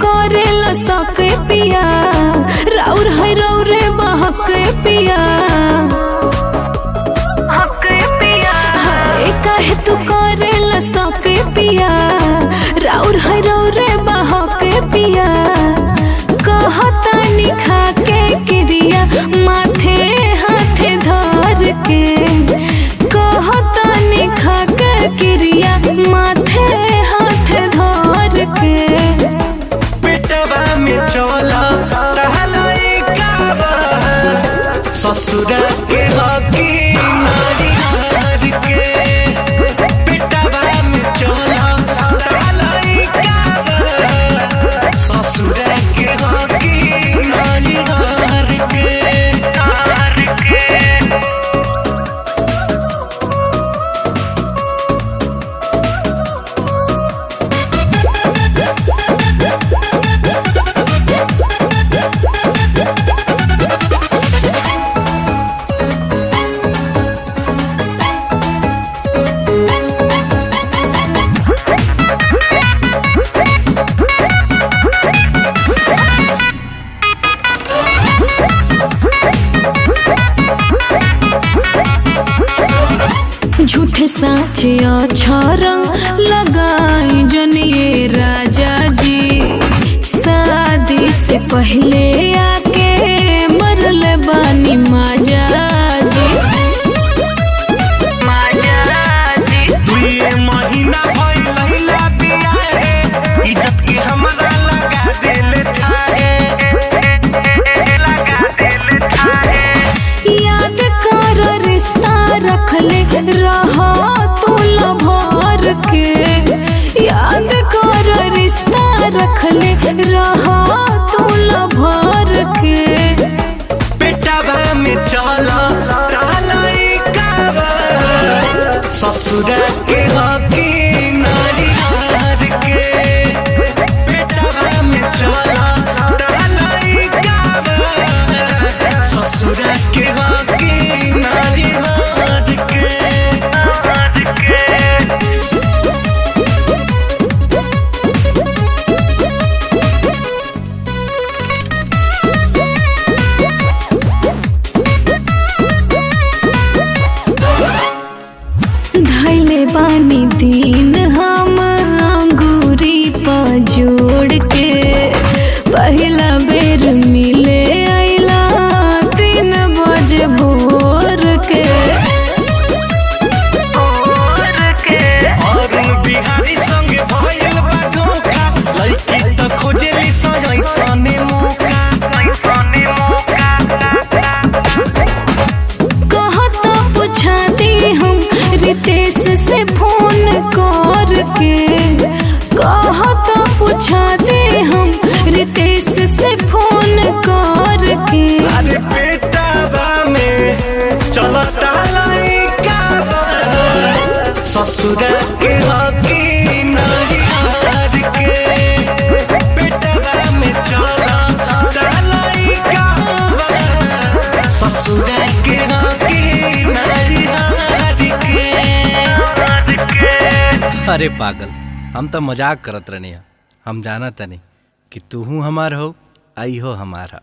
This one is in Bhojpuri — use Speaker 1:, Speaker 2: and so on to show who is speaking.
Speaker 1: करे लसक पिया, राउर है रौरे बहक पिया, हक पिया। काहे तू करे लसक पिया, राउर है रौरे बहक पिया। कहता निखा के क्रिया, माथे हाथे धर के। कहता निखा के क्रिया, माथे हाथे धर के।
Speaker 2: पेटवा में चला टहलाई काबा, ससुरा के हकी नारी हार के। पेटवा में चला टहलाई काबा, ससुरा के हकी नारी हार के।
Speaker 1: झूठे साचे अच्छा रंग लगाई जनिए राजा जी। शादी से पहले आके मरल बानी माजा जी, माजा जी।
Speaker 2: दुए महीना भइल लैला बिया है, इज्जत के हमरा लगा देले थाहे, लगा देले थाहे।
Speaker 1: याद कर रिश्ता रखले रहा तू लभर के। याद कर रिश्ता रखले रहा तू लभर के।
Speaker 2: पेटवा में चला टहलाई काबा, ससुरा के हकी नारी हार के। पेटवा में चला टहलाई काबा, ससुरा के हकी नारी हार के।
Speaker 1: धैले बानी दिन हम अंगूरी पर जोड़ के। पहला बेर मिले आइला 3 बजे भोर के।
Speaker 2: और बिहारी संगे भइल बा धोखा, लइकी त खोजेली सजैसने मौका, ऐसने मौका।
Speaker 1: कहता पूछा दी हम रितेश से फोन करके। कहता पूछा दे हम रितेश से फोन करके।
Speaker 2: अरे पेटवा में चलता लइका बा, ससुरा के हकी नारी हार के। पेटवा में चलता लइका बा, ससुरा के हकी नारी हार के। अरे पागल, हम तो मजाक करत रहनी। हम जानत नहीं कि तू हमार हो, आई हो हमारा।